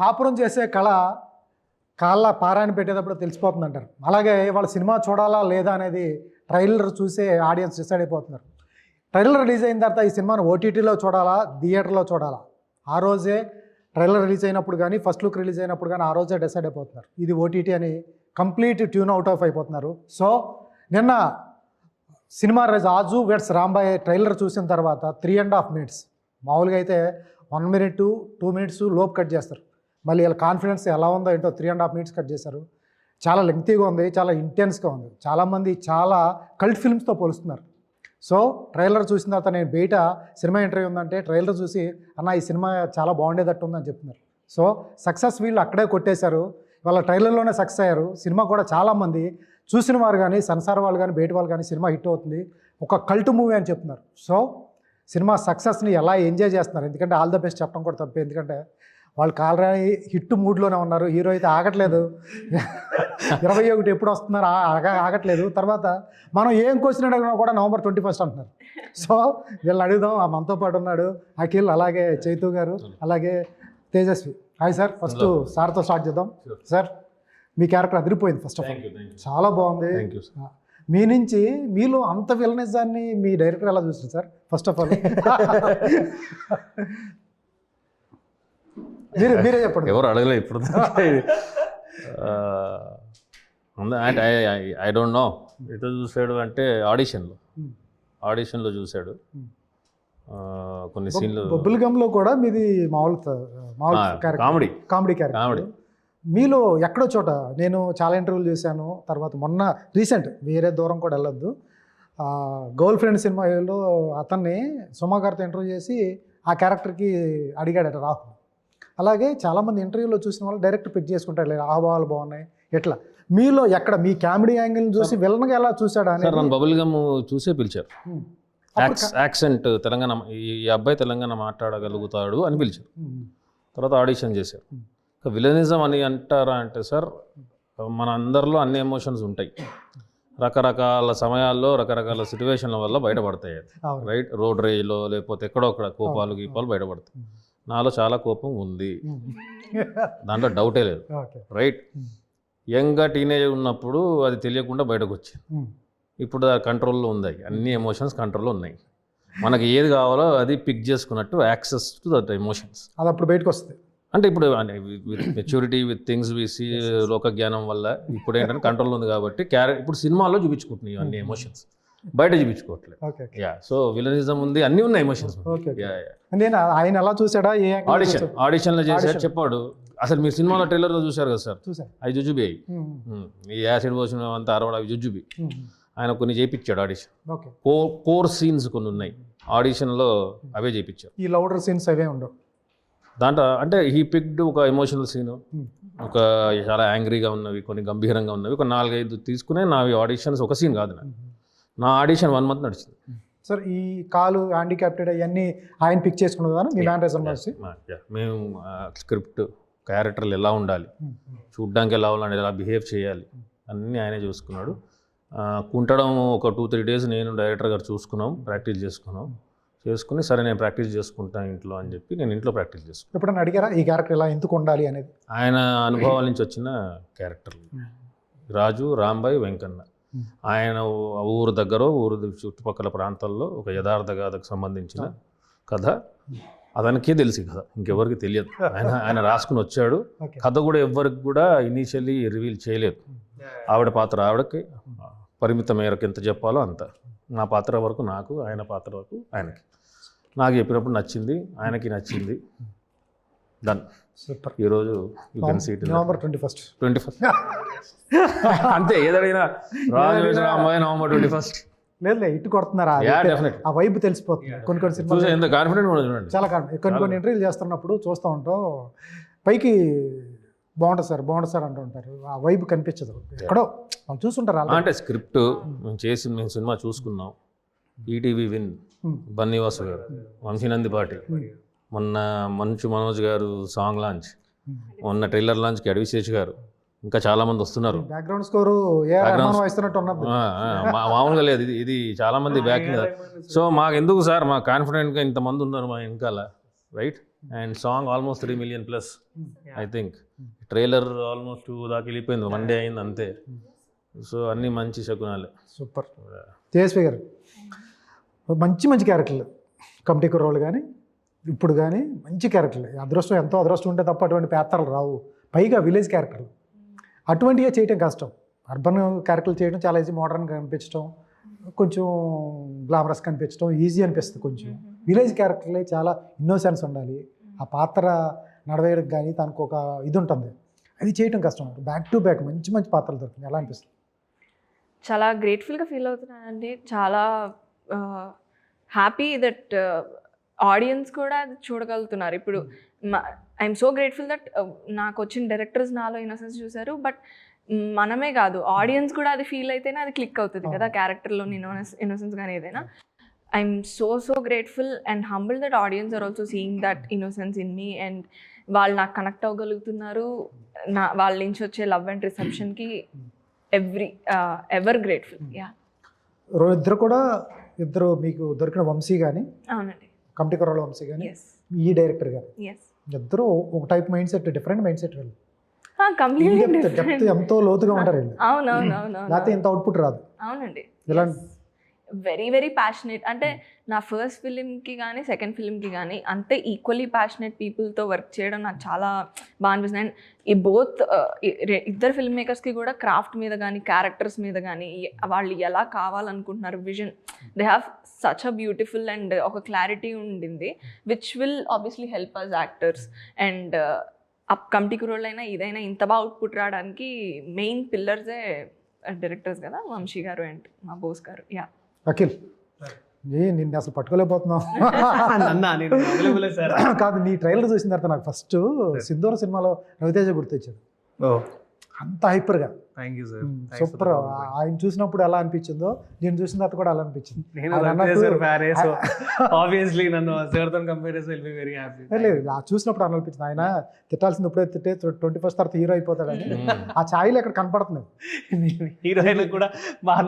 కాపురం చేసే కళ కాళ్ళ పారాయణ పెట్టేటప్పుడు తెలిసిపోతుంది అంటారు. అలాగే వాళ్ళ సినిమా చూడాలా లేదా అనేది ట్రైలర్ చూసే ఆడియన్స్ డిసైడ్ అయిపోతున్నారు. ట్రైలర్ రిలీజ్ అయిన తర్వాత ఈ సినిమాను ఓటీటీలో చూడాలా, థియేటర్లో చూడాలా, ఆ రోజే ట్రైలర్ రిలీజ్ అయినప్పుడు కానీ ఫస్ట్ లుక్ రిలీజ్ అయినప్పుడు కానీ ఆ రోజే డిసైడ్ అయిపోతున్నారు. ఇది ఓటీటీ అని కంప్లీట్ ట్యూన్ అవుట్ ఆఫ్ అయిపోతున్నారు. సో నిన్న సినిమా రాజు వెడ్స్ రాంబాయ్ ట్రైలర్ చూసిన తర్వాత 3.5 minutes, మామూలుగా అయితే 1 minute 2 minutes లోపు కట్ చేస్తారు. మళ్ళీ వీళ్ళ కాన్ఫిడెన్స్ ఎలా ఉందో ఏంటో 3.5 minutes కట్ చేశారు. చాలా లెంగ్తీగా ఉంది, చాలా ఇంటెన్స్గా ఉంది. చాలామంది చాలా కల్ట్ ఫిల్మ్స్తో పోలుస్తున్నారు. సో ట్రైలర్ చూసిన తర్వాత నేను బయట సినిమా ఇంటర్వ్యూ ఉందంటే ట్రైలర్ చూసి అన్న ఈ సినిమా చాలా బాగుండేటట్టు ఉందని చెప్తున్నారు. సో సక్సెస్ వీళ్ళు అక్కడే కొట్టేశారు. వాళ్ళ ట్రైలర్లోనే సక్సెస్ అయ్యారు. సినిమా కూడా చాలామంది చూసిన వారు కానీ సంసార వాళ్ళు కానీ బయట వాళ్ళు కానీ సినిమా హిట్ అవుతుంది, ఒక కల్ట్ మూవీ అని చెప్తున్నారు. సో సినిమా సక్సెస్ని ఎలా ఎంజాయ్ చేస్తున్నారు. ఎందుకంటే ఆల్ ద బెస్ట్ చెప్పడం కూడా తప్పే, ఎందుకంటే వాళ్ళు ఆల్రెడీ హిట్ మూడ్లోనే ఉన్నారు. హీరో అయితే ఆగట్లేదు. 21 ఎప్పుడు వస్తున్నారు ఆగట్లేదు. తర్వాత మనం ఏం క్వశ్చన్ అడిగినా కూడా November 21 అంటున్నారు. సో వీళ్ళని అడుగుదాం. మనతో పాటు ఉన్నాడు అఖిల్, అలాగే చైతు గారు, అలాగే తేజస్వి. Hi sir. ఫస్ట్ సార్తో స్టార్ట్ చేద్దాం. సార్ మీ క్యారెక్టర్ అదిరిపోయింది. ఫస్ట్ ఆఫ్ ఆల్ చాలా బాగుంది. మీ నుంచి మీలో అంత విలనిజాన్ని మీ డైరెక్టర్ ఎలా చూసారు సార్? ఫస్ట్ ఆఫ్ ఆల్ మీరే చెప్పండి. ఎవరు అడగలే ఇప్పుడు. ఐ డోంట్ నో ఎట్లా చూసాడు అంటే ఆడిషన్లో చూశాడు. కొన్ని సీన్లు బొబ్బుల్ గమ్లో కూడా మీది మామూలు కామెడీ క్యారెక్టర్. మీలో ఎక్కడో చోట నేను చాలా ఇంటర్వ్యూలు చేశాను. తర్వాత మొన్న రీసెంట్ వేరే దూరం కూడా వెళ్ళొద్దు, గర్ల్ ఫ్రెండ్ సినిమాలో అతన్ని సుమా గారితో ఇంటర్వ్యూ చేసి ఆ క్యారెక్టర్కి అడిగాడట రాహుల్. అలాగే చాలామంది ఇంటర్వ్యూలో చూసిన వాళ్ళు డైరెక్ట్ పిక్ చేసుకుంటారు, ఆహ్వాలు బాగున్నాయి ఎట్లా. మీలో ఎక్కడ మీ కామెడీ యాంగిల్ చూసి విలన్గా ఎలా చూసాడా అని నన్ను బబుల్ గమ్ చూసే పిలిచారు. యాక్సెంట్ తెలంగాణ, ఈ అబ్బాయి తెలంగాణ మాట్లాడగలుగుతాడు అని పిలిచారు. తర్వాత ఆడిషన్ చేశారు. విలనిజం అని అంటారా అంటే సార్, మన అందరిలో అన్ని ఎమోషన్స్ ఉంటాయి. రకరకాల సమయాల్లో రకరకాల సిచ్యువేషన్ల వల్ల బయటపడతాయి. రైట్, రోడ్ రేజ్లో లేకపోతే ఎక్కడో అక్కడ కోపాలు గీపాలు బయటపడతాయి. నాలో చాలా కోపం ఉంది, దాంట్లో డౌటే లేదు. రైట్, యంగ్గా టీనేజ్ ఉన్నప్పుడు అది తెలియకుండా బయటకు వచ్చింది. ఇప్పుడు కంట్రోల్లో ఉంది. అన్ని ఎమోషన్స్ కంట్రోల్లో ఉన్నాయి. మనకి ఏది కావాలో అది పిక్ చేసుకున్నట్టు యాక్సెస్ టు దట్ ఎమోషన్స్ అది అప్పుడు బయటకు వస్తుంది. అంటే ఇప్పుడు with maturity with things VC లోక జ్ఞానం వల్ల ఇప్పుడు ఏంటంటే కంట్రోల్ ఉంది కాబట్టి ఇప్పుడు సినిమాల్లో చూపించుకుంటున్నాయి అన్ని ఎమోషన్స్, బయట చూపించుకోవట్లేదు. సో విలనిజం ఉంది, అన్నీ ఉన్నాయి ఎమోషన్స్. నేను ఆయన ఎలా చూసాడా ఆడిషన్లో చేశాడు, చెప్పాడు. అసలు మీరు సినిమాలో ట్రైలర్లో చూశారు కదా సార్, అవి జుజుబి అయ్యి ఈ యాసిడ్ పోసిన అంతా అరవడం అవి జుజుబి. ఆయన కొన్ని చేయించాడు ఆడిషన్. కోర్ సీన్స్ కొన్ని ఉన్నాయి ఆడిషన్లో, అవే చేయించాడు. ఈ లౌడర్ సీన్స్ అవే ఉండవు దాంట్లో. అంటే హీ పిక్డ్ ఒక ఎమోషనల్ సీను, ఒక చాలా యాంగ్రీగా ఉన్నవి, కొన్ని గంభీరంగా ఉన్నవి, ఒక 4-5 తీసుకునే నావి ఆడిషన్స్. ఒక సీన్ కాదు నా ఆడిషన్ 1 month నడిచింది సార్. ఈ కాలు హ్యాండిక్యాప్టెడ్ అవన్నీ ఆయన పిక్ చేసుకున్నదా మీ మేనేజర్? మేము స్క్రిప్ట్, క్యారెక్టర్లు ఎలా ఉండాలి, చూడ్డానికి ఎలా ఉండాలి, ఎలా బిహేవ్ చేయాలి, అన్నీ ఆయనే చూసుకున్నాడు. కుంటడం ఒక 2-3 days నేను డైరెక్టర్ గారు చూసుకున్నాం, ప్రాక్టీస్ చేసుకుని సరే నేను ప్రాక్టీస్ చేసుకుంటాను ఇంట్లో అని చెప్పి నేను ఇంట్లో ప్రాక్టీస్ చేసుకున్నాను. ఎప్పుడన్నా అడిగారా ఈ క్యారెక్టర్ ఎలా ఎందుకు ఉండాలి అనేది? ఆయన అనుభవాల నుంచి వచ్చిన క్యారెక్టర్లు. రాజు, రాంబాయ్, వెంకన్న, ఆయన ఊరు దగ్గర ఊరు చుట్టుపక్కల ప్రాంతాల్లో ఒక యథార్థ గాథకు సంబంధించిన కథ. అతనికే తెలిసి కథ, ఇంకెవరికి తెలియదు. ఆయన రాసుకుని వచ్చాడు. కథ కూడా ఎవరికి కూడా ఇనీషియల్లీ రివీల్ చేయలేదు. ఆవిడ పాత్ర ఆవిడకి పరిమిత మేరకు ఎంత చెప్పాలో అంత. నా పాత్ర వరకు నాకు, ఆయన పాత్ర వరకు ఆయనకి. నాకు చెప్పినప్పుడు నచ్చింది, ఆయనకి నచ్చింది. డన్. సూపర్. ఈరోజు you can see it November 21 అంతే. ఏదైనా రాజు రాంబాయ్ November 21 లేదు ఇటు కొడుతున్నారా? ఆ వైబ్ తెలిసిపోతుంది. కొన్ని సినిమాలు ఎంత కాన్ఫిడెంట్ కూడా చూడండి. చాలా కొన్ని ఇంటర్వ్యూలు చేస్తున్నప్పుడు చూస్తూ ఉంటాం, పైకి బాగుంటుంది సార్ అంటూ ఉంటారు. ఆ వైబ్ కనిపించదు ఎక్కడో, మనం చూస్తుంటారు. అంటే స్క్రిప్ట్ మేము సినిమా చూసుకున్నాం. ఈటీవీ విన్ బన్నీవాసు గారు, వంశీనందిపాటి, మొన్న మంచు మనోజ్ గారు సాంగ్ లాంచ్, మొన్న ట్రైలర్ లాంచ్కి అడవిశేష్ గారు, ఇంకా చాలామంది వస్తున్నారు. బ్యాక్గ్రౌండ్ స్కోరు మామూలుగా లేదు, ఇది చాలామంది బ్యాకింగ్. సో మాకు ఎందుకు సార్, మా కాన్ఫిడెంట్గా ఇంతమంది ఉన్నారు మా వెనకాల, right and song almost 3 million plus I think. Trailer almost 2 దాకా వెళ్ళిపోయింది, 1 day అయింది అంతే. సో అన్నీ మంచి శకునాలే. సూపర్. తేజస్వి గారు మంచి మంచి క్యారెక్టర్లు, కమిటీ కుర్రోళ్ళు కానీ ఇప్పుడు కానీ మంచి క్యారెక్టర్లు. అదృష్టం ఎంతో అదృష్టం ఉంటే తప్ప అటువంటి పాత్రలు రావు. పైగా విలేజ్ క్యారెక్టర్లు అటువంటివే చేయటం కష్టం. అర్బన్ క్యారెక్టర్లు చేయడం చాలా ఈజీ, మోడర్న్గా కనిపించడం, కొంచెం గ్లామరస్ కనిపించడం ఈజీ అనిపిస్తుంది. కొంచెం విలేజ్ క్యారెక్టర్లే చాలా ఇన్నోసెన్స్ ఉండాలి. ఆ పాత్ర నడవేయడానికి కానీ తనకు ఒక ఇది ఉంటుంది, అది చేయటం కష్టం. బ్యాక్ టు బ్యాక్ మంచి మంచి పాత్రలు దొరుకుతుంది. ఎలా అనిపిస్తుంది? చాలా గ్రేట్ఫుల్గా ఫీల్ అవుతున్నానండి. చాలా హ్యాపీ దట్ ఆడియన్స్ కూడా అది చూడగలుగుతున్నారు. ఇప్పుడు ఐఎమ్ సో గ్రేట్ఫుల్ దట్ నాకు వచ్చిన డైరెక్టర్స్ నాలో ఇన్నోసెన్స్ చూశారు. బట్ మనమే కాదు, ఆడియన్స్ కూడా అది ఫీల్ అయితేనే అది క్లిక్ అవుతుంది కదా, క్యారెక్టర్లోని ఇన్నోసెన్స్ కానీ ఏదైనా. I'm so grateful and humble that audience are also seeing that innocence in మీ అండ్ వాళ్ళు నాకు కనెక్ట్ అవ్వగలుగుతున్నారు. వాళ్ళ నుంచి వచ్చే లవ్ అండ్ రిసెప్షన్కి ఎవర్ గ్రేట్ఫుల్. యా, ఇద్దరు కూడా ఇద్దరు మీకు దొరికిన వంశీ కానీ, అవునండి, కమిటీ కుర్రోళ్ళ వంశీ కానీ, ఎస్ ఈ డైరెక్టర్ కానీ ఎస్ ఇద్దరు ఒక type mind set, different mind set. వీళ్ళు కంప్లీట్లీ డెప్త్ ఎంతో లోతుగా ఉంటారు వీళ్ళు. అవునవునవును, లేకపోతే ఇంత అవుట్పుట్ రాదు. అవునండి. ఇలా వెరీ ప్యాషనేట్. అంటే నా ఫస్ట్ ఫిలింకి కానీ సెకండ్ ఫిలింకి కానీ అంతే ఈక్వల్లీ ప్యాషనేట్ పీపుల్తో వర్క్ చేయడం నాకు చాలా బాగా అనిపిస్తుంది. అండ్ ఈ బోత్ ఇద్దరు ఫిల్మ్ మేకర్స్కి కూడా క్రాఫ్ట్ మీద కానీ క్యారెక్టర్స్ మీద కానీ వాళ్ళు ఎలా కావాలనుకుంటున్నారు vision, they have such a beautiful and ఒక క్లారిటీ ఉండింది which will obviously help us actors. And Committee Kurrollu అయినా ఇదైనా ఇంత బాగా అవుట్పుట్ రావడానికి మెయిన్ పిల్లర్సే డైరెక్టర్స్ కదా, వంశీ గారు అండ్ మా బోస్ గారు. యా, అఖిల్ నిన్ను అసలు పట్టుకోలేకపోతున్నావు. కాదు, నీ ట్రైలర్ చూసిన తర్వాత నాకు ఫస్ట్ సింధూర సినిమాలో రవితేజ గుర్తొచ్చాడు. అంత హైపర్గా. Thank you sir. సూపర్. ఆయన చూసినప్పుడు ఎలా అనిపించిందో, నేను చూసిన తర్వాత కూడా అలా అనిపించింది. ఆబ్వియస్లీ నన్ను సార్తో కంపేర్ చేసి విల్ బి వెరీ హ్యాపీ. లేదు, చూసినప్పుడు అలా అనిపించింది. ఆయన తిట్టాల్సింది ఎప్పుడైతే తిట్టే 21st తర్వాత హీరో అయిపోతాడని ఆ ఛాయలు ఎక్కడ కనపడుతుంది. హీరోయిన్ కూడా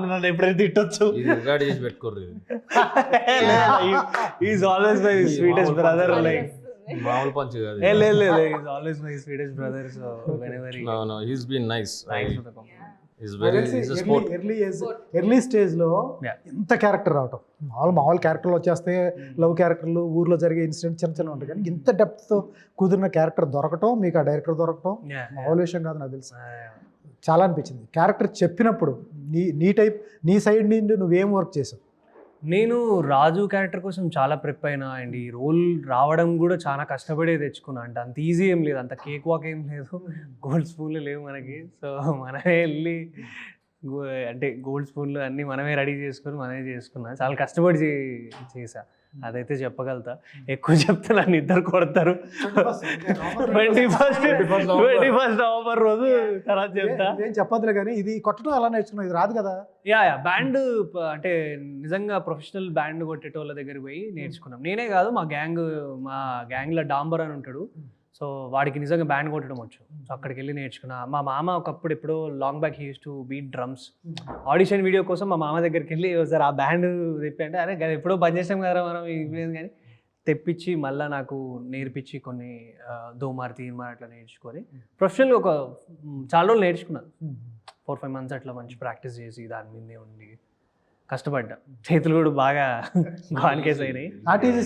నన్ను ఎప్పుడైతే తిట్టొచ్చు. Is always my sweetest brother. Like మామూలు పంచ్ కాదు. లేదు, is always my sweetest brother. So whenever no he's been nice. Thanks for the compliment. Early స్టేజ్లో ఎంత క్యారెక్టర్ రావటం, మామూలు క్యారెక్టర్లు వచ్చేస్తే లవ్ క్యారెక్టర్లు, ఊర్లో జరిగే ఇన్సిడెంట్ చిన్న ఉంటాయి, కానీ ఇంత డెప్త్తో కుదిరిన క్యారెక్టర్ దొరకటం, మీకు ఆ డైరెక్టర్ దొరకటం మామూలు విషయం కాదు నాకు తెలుసు. చాలా అనిపించింది. క్యారెక్టర్ చెప్పినప్పుడు నీ సైడ్ నుండి నువ్వేం వర్క్ చేసావు? నేను రాజు క్యారెక్టర్ కోసం చాలా ప్రిప్ అయినా అండ్ ఈ రోల్ రావడం కూడా చాలా కష్టపడే తెచ్చుకున్నా. అంటే అంత ఈజీ ఏం లేదు, అంత కేక్ వాక్ ఏం లేదు, గోల్డ్ స్పూన్లు లేవు మనకి. సో మనమే వెళ్ళి అంటే గోల్డ్ స్పూన్లు అన్నీ మనమే రెడీ చేసుకొని మనమే చేసుకున్నా. చాలా కష్టపడి చేసా, అదైతే చెప్పగలుగుతా. ఎక్కువ చెప్తే నన్ను ఇద్దరు కొడతారు. 21st నవంబర్ రోజు తర్వాత చెప్తా. ఏం చెప్పదులే, కానీ ఇది కొట్టడం ఎలా నేర్చుకున్నావు? ఇది రాదు కదా. యా బ్యాండ్ అంటే నిజంగా ప్రొఫెషనల్ బ్యాండ్ కొట్టేటోళ్ళ దగ్గరికి పోయి నేర్చుకున్నాం. నేనే కాదు, మా గ్యాంగ్లో డాంబర్ అని ఉంటాడు. సో వాడికి నిజంగా బ్యాండ్ కొట్టడం వచ్చు. సో అక్కడికి వెళ్ళి నేర్చుకున్నా. మా మామ ఒకప్పుడు ఎప్పుడో long back he use to beat drums. Audition video కోసం మా మామ దగ్గరికి వెళ్ళి సార్ ఆ బ్యాండ్ తెప్పి అంటే, అరే ఎప్పుడో బంద్ చేసాం కదా మనం, ఇవ్వలేదు కానీ తెప్పించి మళ్ళీ నాకు నేర్పించి కొన్ని దోమార్ తీన్మార్ అట్లా నేర్చుకొని ప్రొఫెషనల్గా ఒక చాలా రోజులు నేర్చుకున్నాను. 4-5 months అట్లా మంచి ప్రాక్టీస్ చేసి దాని మీదే ఉండి కష్టపడ్డా. చేతులు కూడా బాగా గాన్కేస్ అయినాయి.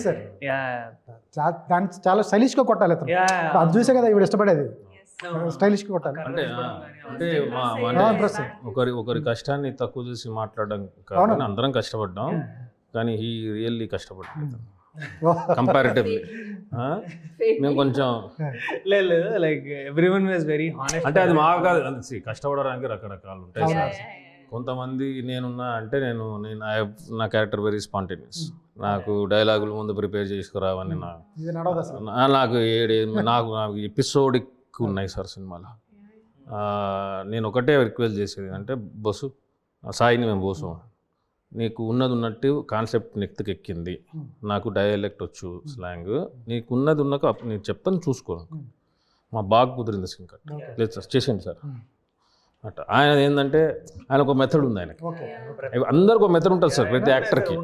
సార్ దాన్ని చాలా స్టైలిష్గా కొట్టాలి. అది చూసే కదా ఇప్పుడు ఇష్టపడేది, స్టైలిష్గా కొట్టాలి. అంటే ఒకరి కష్టాన్ని తక్కువ చూసి మాట్లాడడం కాదు, అందరం కష్టపడ్డాం. కానీ ఈ రియల్లీ కష్టపడ్డాం కంపారిటివ్లీ. మేము కొంచెం లేదు like everyone was very honest. అంటే అది మాకు కాదు, కష్టపడడానికి రకరకాలు ఉంటాయి సార్. కొంతమంది నేనున్నా అంటే నేను నా క్యారెక్టర్ వెరీ స్పాంటేనియస్. నాకు డైలాగులు ముందు ప్రిపేర్ చేసుకురావని నాకు నాకు ఎపిసోడిక్ ఉన్నాయి సార్ సినిమాలో. నేను ఒకటే రిక్వెస్ట్ చేసేది అంటే, బస్సు సాయిని మేము బోసు, నీకు ఉన్నది ఉన్నట్టు కాన్సెప్ట్ నెక్కి ఎక్కింది, నాకు డైలెక్ట్ వచ్చు, స్లాంగ్ నీకు ఉన్నది ఉన్నాక నేను చెప్తాను చూసుకో. మా బాగా కుదిరింది సీన్ కట్ లేదు సార్, చేసేయండి సార్ అట్లా. ఆయన ఏంటంటే ఆయన ఒక మెథడ్ ఉంది ఆయనకి. అందరికి ఒక మెథడ్ ఉంటుంది సార్ ప్రతి యాక్టర్కి.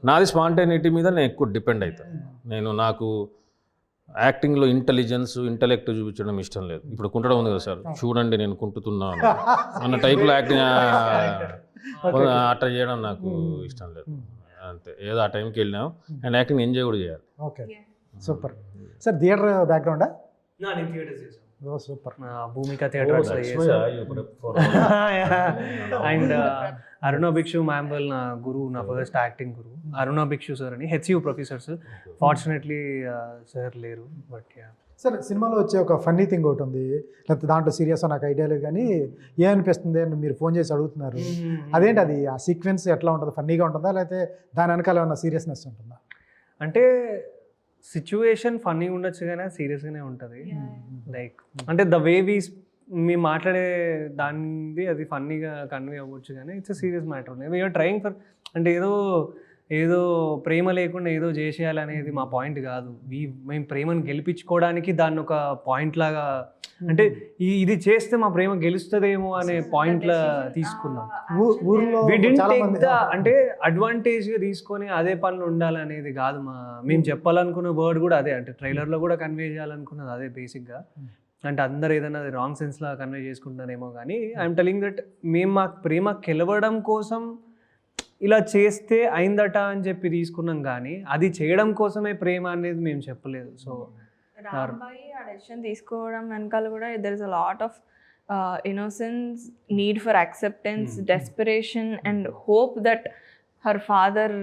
నాది స్పాంటేనిటీ మీద నేను ఎక్కువ డిపెండ్ అవుతాను. నాకు యాక్టింగ్లో ఇంటలెక్ట్ చూపించడం ఇష్టం లేదు. ఇప్పుడు కుంటడం ఉంది కదా సార్, చూడండి నేను కుంటుతున్నాను అన్న టైప్లో యాక్టింగ్ అట్లా చేయడం నాకు ఇష్టం లేదు. అంతే, ఏదో ఆ టైంకి వెళ్ళినాం అండ్ యాక్టింగ్ ఎంజాయ్ కూడా చేయాలి. Okay, super sir. థియేటర్ బ్యాక్గ్రౌండా? నేను థియేటర్స్ చేశాను. Oh super. Bhoomika theatres and Aruna Bhikshu ma'am వాళ్ళు నా గురువు, నా ఫస్ట్ యాక్టింగ్ గురువు అరుణ భిక్షు సార్ అని, హెచ్యు ప్రొఫెసర్స్. ఫార్చునేట్లీ సార్ లేరు, బట్ సార్ సినిమాలో వచ్చే ఒక ఫన్నీ థింగ్ ఒకటి ఉంది, లేకపోతే దాంట్లో సీరియస్ నాకు ఐడియా లేదు కానీ ఏమనిపిస్తుంది అని మీరు ఫోన్ చేసి అడుగుతున్నారు. అదేంటి అది, ఆ సీక్వెన్స్ ఎట్లా ఉంటుంది? ఫన్నీగా ఉంటుందా లేకపోతే దాని వెనకాల ఏమన్నా సీరియస్నెస్ ఉంటుందా? అంటే సిచ్యువేషన్ ఫన్నీ ఉండొచ్చు కానీ సీరియస్గానే ఉంటుంది. లైక్ అంటే ద వే మేము మాట్లాడే దానిది అది ఫన్నీగా కన్వే అవ్వచ్చు కానీ it's serious matter. We are trying for, అంటే ఏదో ప్రేమ లేకుండా ఏదో చేసేయాలనేది మా పాయింట్ కాదు. మేము ప్రేమను గెలిపించుకోవడానికి దాన్ని ఒక పాయింట్ లాగా, అంటే ఇది చేస్తే మా ప్రేమ గెలుస్తుందేమో అనే పాయింట్లా తీసుకున్నాం. ఊర్లో అంటే అడ్వాంటేజ్గా తీసుకొని అదే పనులు ఉండాలనేది కాదు. మేము చెప్పాలనుకున్న వర్డ్ కూడా అదే, అంటే ట్రైలర్లో కూడా కన్వే చేయాలనుకున్నది అదే బేసిక్గా. అంటే అందరు ఏదైనా అది రాంగ్ సెన్స్లా కన్వే చేసుకుంటారేమో కానీ ఐఎమ్ టెలింగ్ దట్ మేము మా ప్రేమ గెలవడం కోసం ఇలా చేస్తే అయిందట అని చెప్పి తీసుకున్నాం కానీ అది చేయడం కోసమే ప్రేమ అనేది మేము చెప్పలేదు. సో రాంబాయి ఆ డెసిషన్ తీసుకోవడం వెనకాల కూడా there is a lot of innocence, need for acceptance, desperation and hope that her father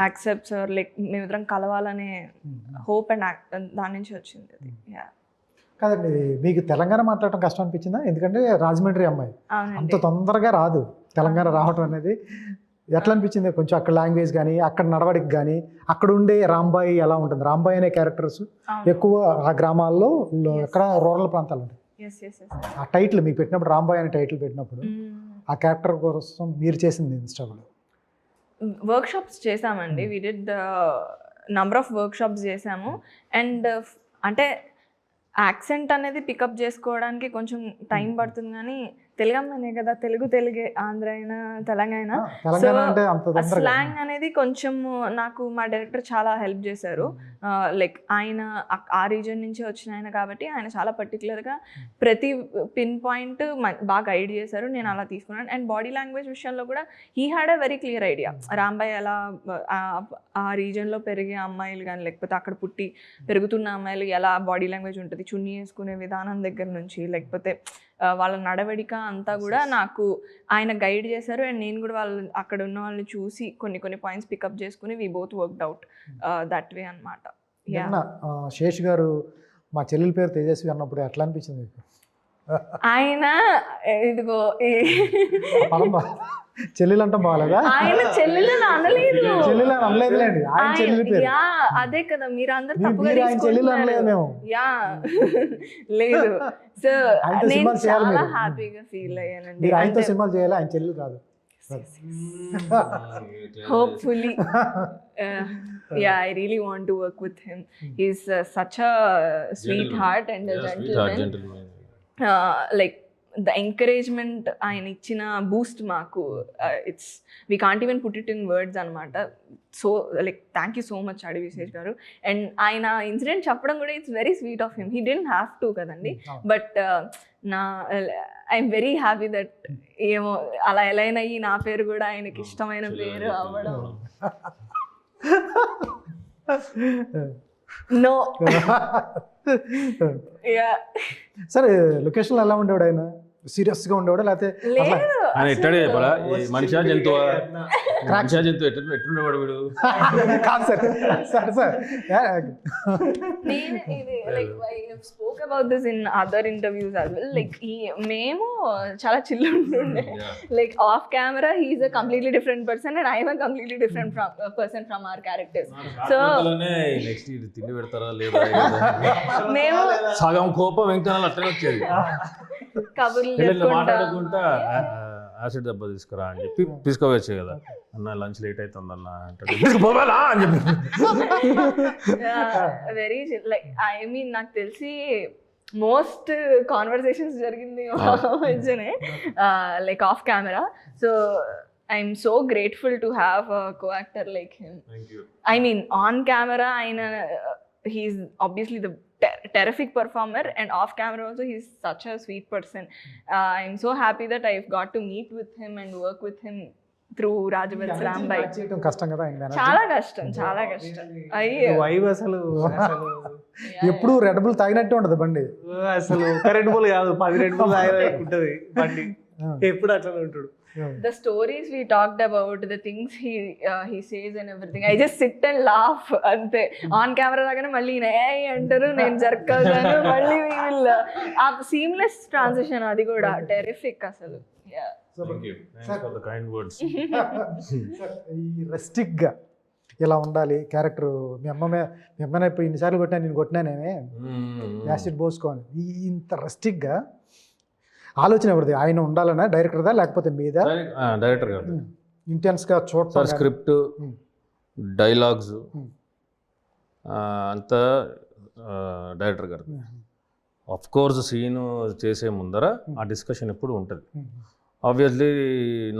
accepts her, like మేమిద్దరం కలవాలనే హోప్ అండ్ దాని నుంచి వచ్చింది అది. కాదండి, మీకు తెలంగాణ మాట్లాడటం కష్టం అనిపించిందా? ఎందుకంటే రాజమండ్రి అమ్మాయి, అంత తొందరగా రాదు తెలంగాణ రావటం అనేది. ఎట్లా అనిపించింది? కొంచెం అక్కడ లాంగ్వేజ్ కానీ అక్కడ నడవడికి కానీ అక్కడ ఉండే రాంబాయి ఎలా ఉంటుంది? రాంబాయి అనే క్యారెక్టర్స్ ఎక్కువ ఆ గ్రామాల్లో ఎక్కడ రూరల్ ప్రాంతాలు ఉంటాయి. ఆ టైటిల్ మీకు పెట్టినప్పుడు, రాంబాయి అనే టైటిల్ పెట్టినప్పుడు ఆ క్యారెక్టర్ కోసం మీరు చేసింది ఇన్స్టాగ్రామ్లో? వర్క్షాప్స్ చేసామండి. We did number of workshops చేసాము. అండ్ అంటే యాక్సెంట్ అనేది పికప్ చేసుకోవడానికి కొంచెం టైం పడుతుంది కానీ తెలుగు అమ్మాయినే కదా, తెలుగే, ఆంధ్ర అయినా తెలంగాణ, స్లాంగ్ అనేది కొంచెం నాకు మా డైరెక్టర్ చాలా హెల్ప్ చేశారు. లైక్ ఆయన ఆ రీజన్ నుంచి వచ్చిన ఆయన కాబట్టి ఆయన చాలా పర్టికులర్గా ప్రతి పిన్ పాయింట్ బాగా గైడ్ చేశారు. నేను అలా తీసుకున్నాను. అండ్ బాడీ లాంగ్వేజ్ విషయంలో కూడా he had a very clear idea. Rambai ఎలా ఆ రీజన్లో పెరిగే అమ్మాయిలు కానీ లేకపోతే అక్కడ పుట్టి పెరుగుతున్న అమ్మాయిలు ఎలా బాడీ లాంగ్వేజ్ ఉంటుంది, చున్నీ వేసుకునే విధానం దగ్గర నుంచి లేకపోతే వాళ్ళ నడవడిక అంతా కూడా నాకు ఆయన గైడ్ చేశారు. అండ్ నేను కూడా వాళ్ళు అక్కడ ఉన్న వాళ్ళని చూసి కొన్ని పాయింట్స్ పికప్ చేసుకుని we both worked out that way అనమాట. శేష్ గారు మా చెల్లెల పేరు తేజస్వి అన్నప్పుడు ఎట్లా అనిపించింది మీకు? ఆయన ఇదిగో చెల్లెలు అంటే బాగాలేదా? ఆయన చెల్లెలు అనలేదు, చెల్లెలు అనలేదులేండి, ఆయన చెల్లెల పేరు. అదే కదా మీరు అందరు తప్పుగా చెల్లెలు అనలేదు మేము. లేదు. సో నేను చాలా హ్యాపీగా ఫీల్ అయ్యానండి. మీరు ఆయనతో సినిమాలు చేయాలి, ఆయన చెల్లెలు కాదు. Hopefully. Yeah, I really want to work with him. He's such a sweetheart and a gentleman. Like the encouragement ఆయన ఇచ్చిన బూస్ట్ మాకు it's we can't even put it in words అనమాట. So like thank you so much Adi Vishesh garu. And ఆయన incident చెప్పడం కూడా it's very sweet of him. He didn't have to కదండి, but I'm very happy that ఏమో అలా ఎలా అయ్యి నా పేరు కూడా ఆయనకి ఇష్టమైన పేరు అవ్వడం. నో సరే, లొకేషన్లో ఎలా ఉండేవాడు ఆయన? సీరియస్గా ఉండేవాడు లేకపోతే మనిషా జంతువు ఎట్లుండేవాడు వీడు? కాదు sir, sir sir spoke about this in other interviews as well. Like మేము చాలా చిల్ ఉంటుండే. Like off camera he is a completely different person and I am a completely different person from our characters. So next ఇది తిండి పెడతారా లేదా మేము సగం కోపం వెంకనాలు అట్లనే వచ్చేది. కబుర్లు మాట్లాడుకుంటా యాసిడ్ దెబ్బ తీసుకురా అని చెప్పి తీసుకోవచ్చు కదా, అన్న లంచ్ లేట్ అవుతుంది అన్న అని చెప్పి వెరీ లైక్ ఐ మీన్ నాకు తెలిసి మోస్ట్ కాన్వర్సేషన్స్ జరిగింది మధ్యనే like of camera. So I'm so grateful to have a co actor like him. I mean on camera ఆయన he's obviously the terrific performer, and off camera also he's such a sweet person. I'm so happy that I've got to meet with him and work with him through Rajavats Rambai. చేయడం కష్టం కదా ఆయన energy. చాలా కష్టం అయ్యో vibe అసలు ఎప్పుడు red bull తాగినట్టే ఉండదు బండి. అసలు ఒక రెడ్ బుల్ కాదు 10 రెడ్ బుల్ తాగినట్టు ఉంటుంది బండి, ఎప్పుడు అట్లనే ఉంటాడు. the stories we talked about, the things he says and everything, I just sit and laugh ante. On camera lagane malli hey antaru nenu jarkadanu malli we will a seamless transition adi kuda terrific asalu. Yeah, Thank you. Thanks for the kind words. ఈ రెస్టిక్గా ఇలా ఉండాలి character. మీ అమ్మనే ఇప్పుడు ఇన్నిసార్లు కొట్టినా నేను కొట్టినానేమే acid పోసుకోని ఇంత రెస్టిక్గా ఆలోచన ఎవరిది? ఆయన ఉండాలన్నా డైరెక్టర్దా లేకపోతే మీద? డైరెక్టర్ గారు ఇంటెన్స్గా చూడటం సార్, స్క్రిప్ట్, డైలాగ్స్ అంతా డైరెక్టర్ గారు. ఆఫ్ కోర్స్ సీన్ చేసే ముందర ఆ డిస్కషన్ ఎప్పుడు ఉంటుంది. ఆబ్వియస్లీ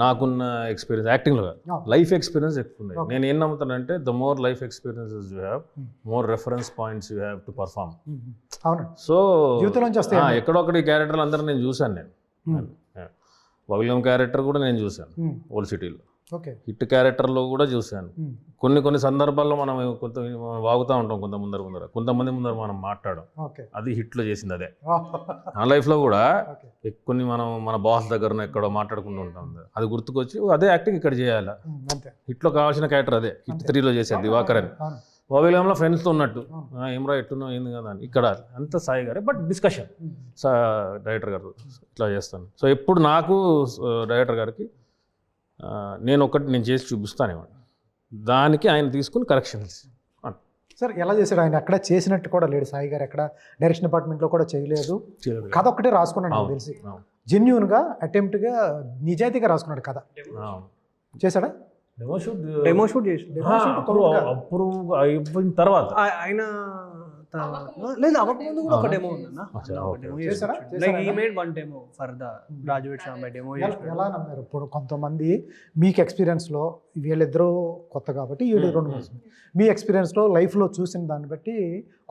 నాకున్న ఎక్స్పీరియన్స్ యాక్టింగ్లో లైఫ్ ఎక్స్పీరియన్స్ ఎక్కువ ఉంది. నేను ఏం నమ్ముతానంటే the more life experiences you have, more reference points you have to perform. అవును, సో జీవితం నుంచి వస్తాయి. ఎక్కడొక్కడి క్యారెక్టర్లు అందరూ నేను చూశాను. నేను వవిలియం క్యారెక్టర్ కూడా నేను చూశాను ఓల్డ్ సిటీలో. ఓకే, హిట్ క్యారెక్టర్లో కూడా చూశాను. కొన్ని సందర్భాల్లో మనం వాగుతూ ఉంటాం కొంతమంది ముందర మనం మాట్లాడడం, ఓకే, అది హిట్లో చేసింది అదే. నా లైఫ్లో కూడా కొన్ని మనం మన బాస్ దగ్గర ఎక్కడో మాట్లాడుకుంటూ ఉంటాం, అది గుర్తుకొచ్చి అదే యాక్టింగ్ ఇక్కడ చేయాలి. హిట్లో కావాల్సిన క్యారెక్టర్ అదే. హిట్ 3లో చేసేది దివాకర్ అని. వవిలియంలో ఫ్రెండ్స్తో ఉన్నట్టు ఏమ్రా ఎట్టునో ఏంది కదా అని. ఇక్కడ అంత సాయి గారే, బట్ డిస్కషన్ డైరెక్టర్ గారు ఇట్లా చేస్తాను. సో ఎప్పుడు నాకు డైరెక్టర్ గారికి నేను చేసి చూపిస్తానేవాడు, దానికి ఆయన తీసుకుని కరెక్షన్స్. సార్ ఎలా చేశాడు ఆయన? ఎక్కడ చేసినట్టు కూడా లేడు సాయి గారు, ఎక్కడ డైరెక్షన్ డిపార్ట్మెంట్లో కూడా చేయలేదు. కథ ఒక్కటే రాసుకున్నాడు నాకు తెలిసి. జెన్యూన్గా అటెంప్ట్గా నిజాయితీగా రాసుకున్నాడు కథ. చేశాడా? డెమో షూట్ చేసి అప్రూవ్ అయిపోయిన తర్వాత ఆయన లేదు అవ్వకముందు కూడా ఒక డెమో ఉందన్న. ఈ made one demo for the graduates Rambai demo. ఎలా నమ్మారు? ఇప్పుడు కొంతమంది మీకు ఎక్స్పీరియన్స్లో వీళ్ళిద్దరూ కొత్త కాబట్టి వీళ్ళు 2 months, మీ ఎక్స్పీరియన్స్లో లైఫ్లో చూసిన దాన్ని బట్టి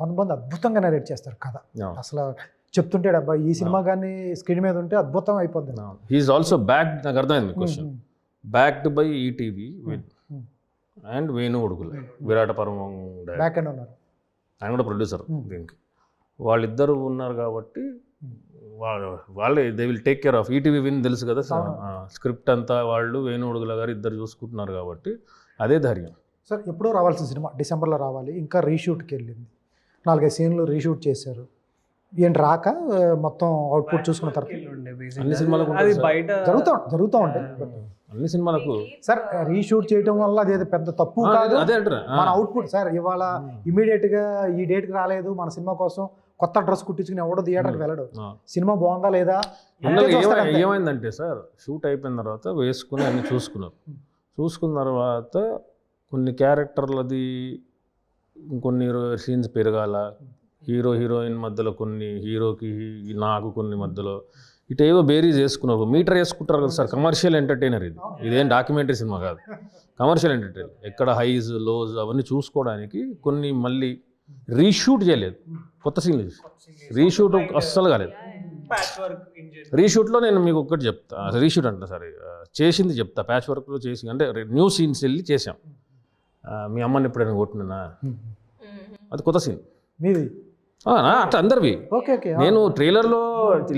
కొంతమంది అద్భుతంగా నరేట్ చేస్తారు కథ. అసలు చెప్తుంటే అబ్బా ఈ సినిమా కానీ స్క్రీన్ మీద ఉంటే అద్భుతం అయిపోతుంది. హీఈస్ ఆల్సో బ్యాక్డ్, నాకు అర్థమైంది question, backed by ETV and Venu Udugula Virata Parvam back and ఉన్నారు. ఆయన కూడా ప్రొడ్యూసర్ దీనికి. వాళ్ళిద్దరు ఉన్నారు కాబట్టి వాళ్ళే they will take care of. ETV win తెలుసు కదా, స్క్రిప్ట్ అంతా వాళ్ళు వేణు ఉడుగుల గారు ఇద్దరు చూసుకుంటున్నారు కాబట్టి అదే ధైర్యం. సార్ ఎప్పుడో రావాల్సిన సినిమా డిసెంబర్లో రావాలి, ఇంకా రీషూట్కి వెళ్ళింది. 4-5 సీన్లు రీషూట్ చేశారు. ఏంటి రాక మొత్తం అవుట్పుట్ చూసుకున్న తర్వాత అన్ని సినిమాలకు అది బయట జరుగుతూ ఉంటాయి అన్ని సినిమాలకు. సార్ రీషూట్ చేయడం వల్ల అది పెద్ద తప్పు కాదు. అదే అంటారా మన అవుట్పుట్ సార్ ఇవాళ ఇమీడియట్గా ఈ డేట్కి రాలేదు మన సినిమా కోసం కొత్త డ్రెస్ కుట్టించుకుని ఎవడో థియేటర్కి వెళ్ళడు. సినిమా బాగుందా లేదా ఏమైందంటే సార్, షూట్ అయిపోయిన తర్వాత వేసుకుని అన్ని చూసుకున్న తర్వాత కొన్ని క్యారెక్టర్లది ఇంకొన్ని సీన్స్ పెరగాల, హీరోయిన్ మధ్యలో కొన్ని, హీరోకి నాకు కొన్ని మధ్యలో ఇటేవో బేరీస్ వేసుకున్నారు. మీటర్ వేసుకుంటారు కదా సార్, కమర్షియల్ ఎంటర్టైనర్ ఇది. ఇదేం డాక్యుమెంటరీ సినిమా కాదు, కమర్షియల్ ఎంటర్టైనర్. ఎక్కడ హైస్ లోస్ అవన్నీ చూసుకోవడానికి కొన్ని మళ్ళీ రీషూట్ చేయలేదు, కొత్త సీన్లు రీషూట్ అస్సలు కాలేదు. రీషూట్లో నేను మీకు ఒక్కటి చెప్తా, రీషూట్ అంటే సరే చేసింది చెప్తా. ప్యాచ్ వర్క్లో చేసి అంటే న్యూ సీన్స్ వెళ్ళి చేసాం. మీ అమ్మని ఎప్పుడైనా కొట్టినా అది కొత్త సీన్ మీది అట్లా అందరివి. నేను ట్రైలర్లో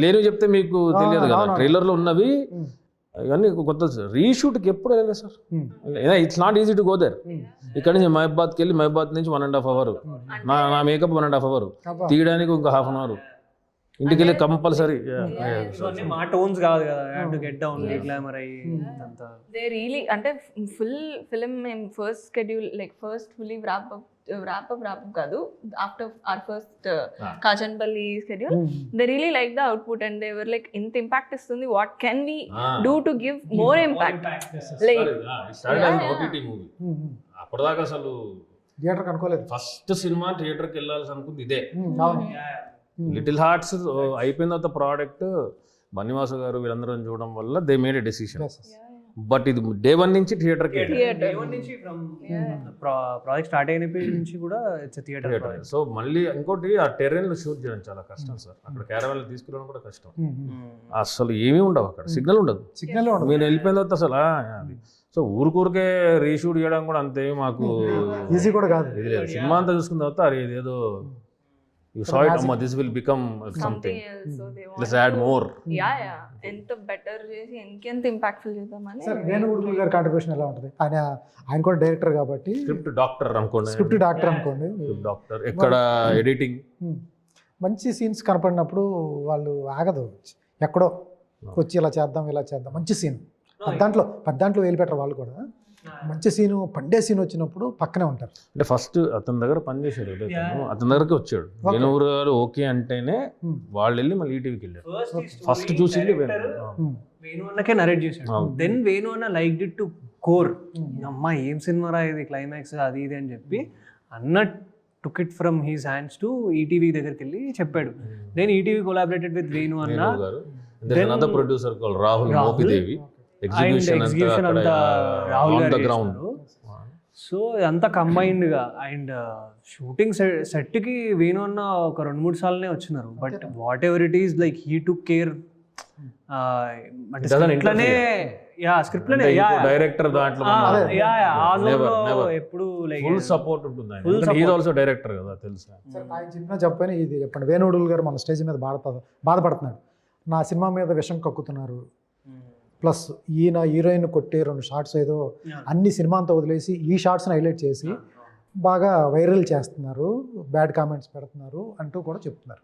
లేనివి చెప్తే మీకు తెలియదు కదా, ట్రైలర్లో ఉన్నవి ఇవన్నీ కొత్త. రీషూట్కి ఎప్పుడు వెళ్ళలేదు sir, it's not easy to go there. ఇక్కడ నుంచి మహబాద్కి వెళ్ళి మహబాద్ నుంచి 1.5 hours, నా మేకప్ 1.5 hours, తీయడానికి ఇంకా 1/2 hour, ఇంటికి వెళ్ళి కంపల్సరీ. మా టోన్స్ కాదు కదా, గెట్ డౌన్ గ్లామర్ అయ్యి అంతా. దే రియలీ అంటే ఫుల్ ఫిల్మ్ మేము first schedule like first fully wrap up కాదు, after our first Kachanpalli schedule they really like the output and they were like ఇంత ఇంపాక్ట్ ఇస్తుంది, what can we do to give more impact. Like అప్పటిదాకా అసలు theatre అనుకోలేదు. First cinema థియేటర్కి వెళ్ళాల్సి అనుకుంది ఇదే. లిటిల్ హార్ట్స్ అయిపోయిన తర్వాత ప్రోడక్ట్ బన్నివాసు గారు వీళ్ళందరూ చూడడం వల్ల they made a decision. But ఇది డే 1 నుంచి థియేటర్కి ప్రాజెక్ట్ స్టార్ట్ అయినప్పటి నుంచి కూడా ఇట్స్ థియేటర్ ప్రాజెక్ట్. సో మళ్ళీ ఇంకోటి ఆ టెర్రెన్లో షూట్ చేయడం చాలా కష్టం సార్. అక్కడ క్యారవాన్లు తీసుకురావడం కూడా కష్టం. అసలు ఏమీ ఉండవు అక్కడ, సిగ్నల్ ఉండదు. సిగ్నల్ ఉండదు. మీరు వెళ్ళిపోయిన తర్వాత అసలు అది సో ఊరికే రీషూట్ చేయడం కూడా అంతే మాకు ఈజీ కూడా కాదు. ఇది లేదు. సినిమా అంతా చూసుకున్న తర్వాత అరే ఇదేదో యూ సా ఇట్ అమ్మా this will become something let's add more. ఎంత బెటర్ చేసి ఇంకెంత ఇంపాక్ట్ఫుల్ చేద్దామని. సార్ వేణుగోపాల్ గారి కాంట్రిబ్యూషన్ ఎలా ఉంటుంది? ఆయన కూడా డైరెక్టర్ కాబట్టి స్క్రిప్ట్ డాక్టర్ అనుకోండి, స్క్రిప్ట్ డాక్టర్ అనుకోండి, డాక్టర్ ఎక్కడ ఎడిటింగ్ మంచి సీన్స్ కనపడినప్పుడు వాళ్ళు ఆగదు, ఎక్కడో వచ్చి ఇలా చేద్దాం మంచి సీన్ పద్దాంట్లో వేలు పెట్టరు వాళ్ళు కూడా. మంచి సీను పండే సీన్ వచ్చినప్పుడు పక్కనే ఉంటారు. అంటే ఫస్ట్ అతని దగ్గర పనిచేశాడు, అతని దగ్గరకి వచ్చాడు వేణుగురు గారు ఓకే అంటేనే వాళ్ళు వెళ్ళి మళ్ళీ ఈటీవీకి వెళ్ళారు. ఫస్ట్ చూసింది వేణు అన్నకే నరేట్ చేశాడు. దెన్ వేణు అన్న లైక్ ఇట్ టు కోర్. అమ్మా ఏం సినిమా రా ఇది, క్లైమాక్స్ అది ఇది అని చెప్పి అన్న took it from his hands to ETV దగ్గరికి వెళ్ళి చెప్పాడు. Then ETV collaborated with Venu అన్న, ప్రొడ్యూసర్ రాహుల్ మోపిదేవి, ఎగ్జిక్యూషన్ అంతా Rahul on the ground. So అంతా కంబైన్డ్ గా. అండ్ షూటింగ్ సెట్ కి వేణు అన్న ఒక 2-3 సార్లనే వచ్చినారు. But whatever it is like he took care. అంటే స్క్రిప్ట్ లోనే డైరెక్టర్ దాంట్లో ఎప్పుడు లైక్ ఫుల్ సపోర్ట్ ఉంటుంది. హి ఈజ్ ఆల్సో డైరెక్టర్ కదా, తెలుసా. ఆయన చెప్పని ఇది చెప్పండి. వేణుగోపాల్ గారు మన స్టేజ్ మీద బాధపడుతున్నాడు, నా సినిమా మీద విషం కక్కుతున్నారు, ప్లస్ ఈయన హీరోయిన్ కొట్టే 2 షార్ట్స్ ఏదో అన్ని సినిమా అంతా వదిలేసి ఈ షార్ట్స్ని హైలైట్ చేసి బాగా వైరల్ చేస్తున్నారు, బ్యాడ్ కామెంట్స్ పెడుతున్నారు అంటూ కూడా చెప్తున్నారు.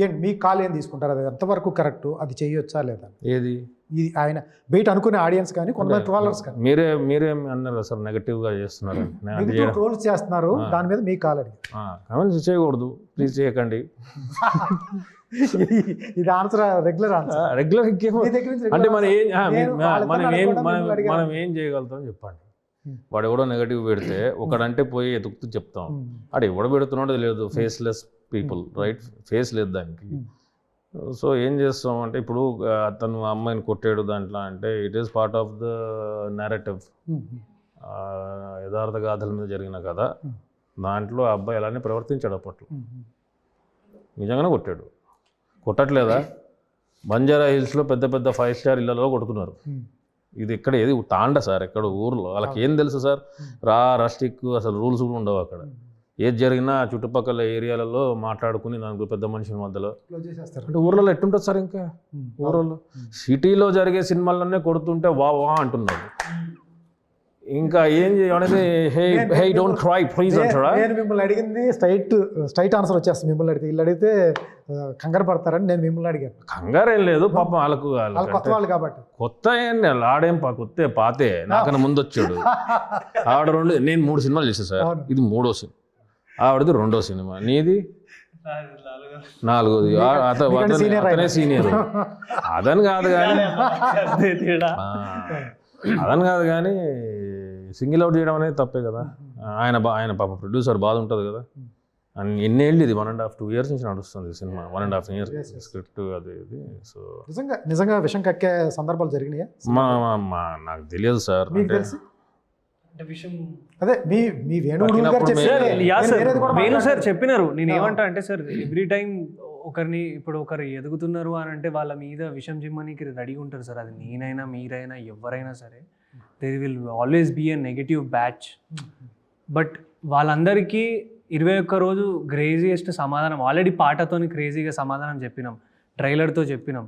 ఏంటి మీ కాల్ ఏం తీసుకుంటారు? అది ఎంతవరకు కరెక్ట్, అది చేయొచ్చా లేదా? ఏది ఇది ఆయన బయట అనుకునే ఆడియన్స్ కానీ కొంతమంది ట్రోలర్స్ కానీ మీరేం అన్నారు సార్ నెగటివ్ గా చేస్తున్నారు, ట్రోల్స్ చేస్తున్నారు, దాని మీద మీ కాల్ అడిగి కామెంట్స్ చేయకూడదు, ప్లీజ్ చేయకండి. ఇది ఆన్సర్, రెగ్యులర్ ఆన్సర్. రెగ్యులర్ అంటే మనం ఏం చేయగలుగుతాం చెప్పండి. వాడు ఎవడో నెగటివ్ పెడితే ఒకడంటే పోయి ఎతుకుతూ చెప్తాం. వాడు ఎవడో పెడుతున్నాడో లేదు, ఫేస్లెస్ పీపుల్ రైట్, ఫేస్ లేదు దానికి. సో ఏం చేస్తాం అంటే ఇప్పుడు అతను అమ్మాయిని కొట్టాడు దాంట్లో అంటే it is part of the narrative, యథార్థ గాథల మీద జరిగిన కథ. దాంట్లో ఆ అబ్బాయి అలానే ప్రవర్తించాడు అప్పట్లో, నిజంగానే కొట్టాడు. కొట్టట్లేదా? బంజారా హిల్స్లో పెద్ద 5 స్టార్ ఇళ్లలో కొడుతున్నారు. ఇది ఎక్కడ ఏది తాండ సార్, ఎక్కడ ఊర్లో వాళ్ళకి ఏం తెలుసు సార్? రస్టిక్ అసలు రూల్స్ కూడా ఉండవు అక్కడ. ఏది జరిగినా చుట్టుపక్కల ఏరియాలలో మాట్లాడుకుని నాకు పెద్ద మనుషుల మధ్యలో అంటే ఊర్లలో ఎట్టుంటుంది సార్? ఇంకా ఊర్లలో సిటీలో జరిగే సినిమాల్లోనే కొడుతుంటే వా అంటున్నారు. ఇంకా ఏం చేయనేది హే డోంట్ క్రై ప్లీజ్ అంటారా? నేను మిమ్మల్ని అడిగింది స్ట్రైట్ ఆన్సర్ వచ్చేస్తుంది. మిమ్మల్ని అడిగితే వీళ్ళు అడిగితే కంగారు పడతారని నేను మిమ్మల్ని అడిగాను. కంగారు ఏం లేదు పాపం, వాళ్ళకు కొత్త వాళ్ళు కాబట్టి. కొత్త ఏంటి ఆడేం కొత్త పాతే, నాకన్నా ముందు వచ్చాడు ఆవిడ. నేను 3 సినిమాలు చేశాను సార్, ఇది 3వ సినిమా, ఆవిడది 2వ సినిమా, నీది 4వది. అతనే సీనియర్. అదని కాదు కానీ సింగిల్ అవుట్ చేయడం అనేది తప్పే కదా. ఆయన పాప ప్రొడ్యూసర్ బాధ ఉంటుంది కదా. ఎన్నేళ్ళు ఇది 1.5-2 years నుంచి నడుస్తుంది సినిమా, 1.5 years స్క్రిప్ట్ అది ఇది. సో నిజంగా విషం కక్కే సందర్భాలు జరిగినాయా? నాకు తెలియదు సార్. అదే మీ వేణు సార్ చెప్పినారు. నేను ఏమంటా అంటే సార్, ఎవ్రీ టైం ఒకరు ఎదుగుతున్నారు అని అంటే వాళ్ళ మీద విషం జిమ్మనికి రెడీగా ఉంటారు సార్. అది నేనైనా మీరైనా ఎవరైనా సరే, there will always be a negative batch. But వాళ్ళందరికీ 21 రోజు క్రేజియెస్ట్ సమాధానం ఆల్రెడీ పాటతోని క్రేజీగా సమాధానం చెప్పినాం, ట్రైలర్తో చెప్పినాం.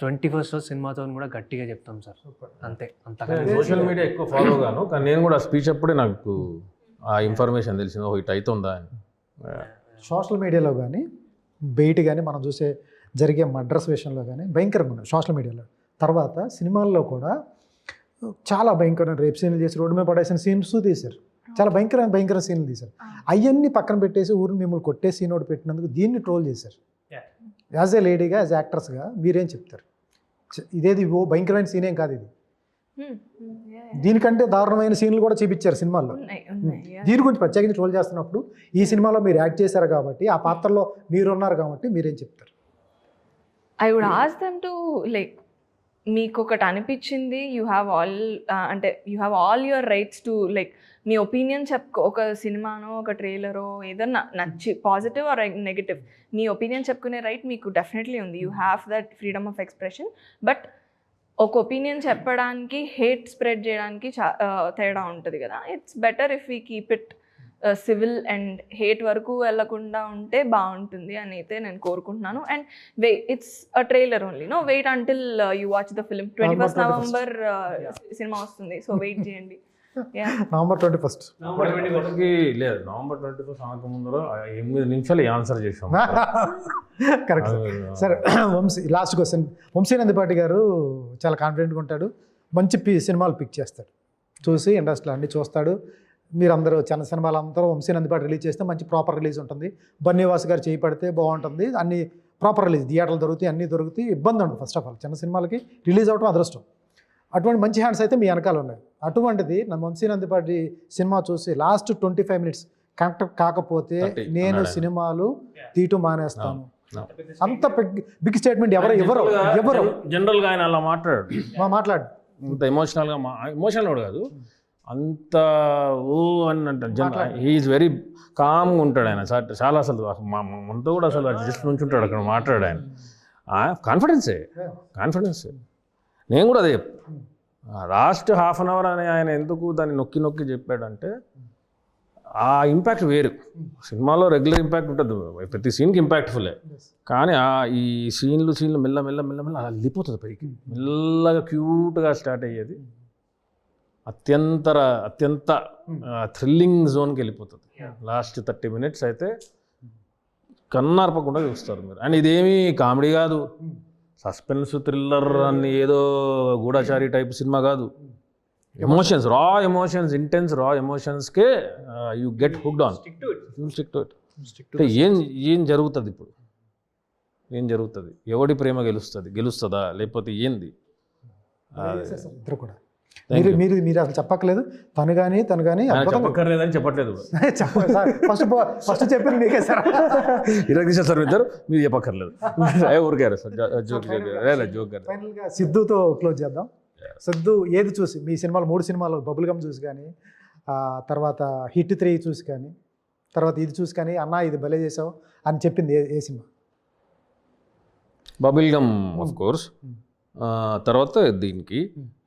21st రోజు సినిమాతో కూడా గట్టిగా చెప్తాం సార్. అంతే. అంతగా సోషల్ మీడియా ఎక్కువ ఫాలో గాను, కానీ నేను కూడా స్పీచ్ అప్పుడే నాకు ఆ ఇన్ఫర్మేషన్ తెలిసింది, ఇట్ అవుతుందా అని. సోషల్ మీడియాలో కానీ బయట కానీ మనం చూసే జరిగే మర్డర్స్ విషయంలో కానీ భయంకరంగా ఉన్నాయి సోషల్ మీడియాలో. తర్వాత సినిమాల్లో కూడా చాలా భయంకరమైన రేప్ సీన్లు చేసి రోడ్డు మీద పడేసిన సీన్స్ తీశారు, చాలా భయంకర సీన్లు తీశారు. అవన్నీ పక్కన పెట్టేసి ఊరిని మిమ్మల్ని కొట్టే సీన్ ఒకటి పెట్టినందుకు దీన్ని ట్రోల్ చేశారు. యాజ్ ఏ లేడీగా, యాజ్ యాక్ట్రెస్గా మీరేం చెప్తారు? ఇదేది భయంకరమైన సీన్ ఏం కాదు ఇది, దీనికంటే దారుణమైన సీన్లు కూడా చూపించారు సినిమాల్లో. దీని గురించి ప్రత్యేకించి ట్రోల్ చేస్తున్నప్పుడు ఈ సినిమాలో మీరు యాక్ట్ చేశారు కాబట్టి, ఆ పాత్రలో మీరు ఉన్నారు కాబట్టి మీరేం చెప్తారు? I would ask them to like మీకు ఒకటి అనిపించింది, యూ హ్యావ్ ఆల్ అంటే you have all your rights to like me opinion చెప్పుకో, ఒక సినిమానో ఒక ట్రైలరో ఏదన్నా నచ్చి positive or negative me opinion చెప్పుకునే రైట్ మీకు డెఫినెట్లీ ఉంది. You have that freedom of expression. But ఒక ఒపీనియన్ చెప్పడానికి హేట్ స్ప్రెడ్ చేయడానికి తేడా ఉంటుంది కదా. It's better if we keep it civil and hate వరకు వెళ్ళకుండా ఉంటే బాగుంటుంది అని అయితే నేను కోరుకుంటున్నాను. And it's a trailer only, no wait until you watch the film. 21st November సినిమా వస్తుంది, సో వెయిట్ చేయండి. నవంబర్ 21st లేదు, నవంబర్ 21st అనక ముందర 8 నిమిషాలు ఆన్సర్ చేసాం. Correct sir. Vamsi, last question. Vamsi Nandipati గారు చాలా కాన్ఫిడెంట్గా ఉంటాడు, మంచి సినిమాలు పిక్ చేస్తాడు, చూసి ఇండస్ట్రీలో అన్ని చూస్తాడు. మీరందరూ చిన్న సినిమాలు అందరూ వంశీ నందిపాటి రిలీజ్ చేస్తే మంచి ప్రాపర్ రిలీజ్ ఉంటుంది. బన్నీవాస్ గారు చేయి పడితే బాగుంటుంది, అన్ని ప్రాపర్ రిలీజ్, థియేటర్లు దొరుకుతాయి, అన్నీ దొరుకుతాయి, ఇబ్బంది ఉండదు. ఫస్ట్ ఆఫ్ ఆల్ చిన్న సినిమాలకి రిలీజ్ అవడం అదృష్టం. అటువంటి మంచి హ్యాండ్స్ అయితే మీ వెనకాల ఉన్నాయి. అటువంటిది నా వంశీ నందిపాటి సినిమా చూసి లాస్ట్ 25 minutes కనెక్ట్ కాకపోతే నేను సినిమాలు తీయటం మానేస్తాను, అంత బిగ్ స్టేట్మెంట్ ఎవరు జనరల్గా ఆయన అలా మాట్లాడు అంత ఎమోషనల్ కూడా కాదు, అంత ఓ అని అంటే హీఈస్ వెరీ కామ్గా ఉంటాడు ఆయన. చాలా అసలు మనతో కూడా అసలు జస్ట్ నుంచి ఉంటాడు అక్కడ మాట్లాడు ఆయన. కాన్ఫిడెన్సే. నేను కూడా అదే లాస్ట్ హాఫ్ అన్ అవర్ అని ఆయన ఎందుకు దాన్ని నొక్కి నొక్కి చెప్పాడంటే ఆ ఇంపాక్ట్ వేరు. సినిమాలో రెగ్యులర్ ఇంపాక్ట్ ఉంటుంది, ప్రతి సీన్కి ఇంపాక్ట్ఫుల్లే, కానీ ఈ సీన్లు మెల్ల అలా వెళ్ళిపోతుంది పైకి, మెల్లగా క్యూట్గా స్టార్ట్ అయ్యేది అత్యంత థ్రిల్లింగ్ జోన్కి వెళ్ళిపోతుంది. లాస్ట్ 30 minutes అయితే కన్నార్పకుండా చూస్తారు మీరు. అండ్ ఇదేమీ కామెడీ కాదు, సస్పెన్స్ థ్రిల్లర్ అని ఏదో గూఢచారి టైప్ సినిమా కాదు. ఎమోషన్స్, ఇంటెన్స్ రా ఎమోషన్స్కే you get hooked on. Stick to it. ఏం జరుగుతుంది ఇప్పుడు, ఏం జరుగుతుంది, ఎవడి ప్రేమ గెలుస్తుందా లేకపోతే ఏంది? ఇద్దరు కూడా మీరు అసలు చెప్పక్కర్లేదు. తను కానీ చెప్పక్కర్లేదని చెప్పట్లేదు, ఫస్ట్ చెప్పింది మీకే సార్. సార్ ఇద్దరు మీరు చెప్పక్కర్లేదు, ఊరికారు సార్, జోక్. ఫైనల్గా సిద్ధుతో క్లోజ్ చేద్దాం. సిద్ధు ఏది చూసి, మీ సినిమాలు 3 సినిమాలు బబుల్ గమ్ చూసి కానీ, తర్వాత హిట్ 3 చూసి కానీ, తర్వాత ఇది చూసి కానీ, అన్న ఇది భలే చేసావు అని చెప్పింది ఏ సినిమా? Bubble gum of course. తర్వాత దీనికి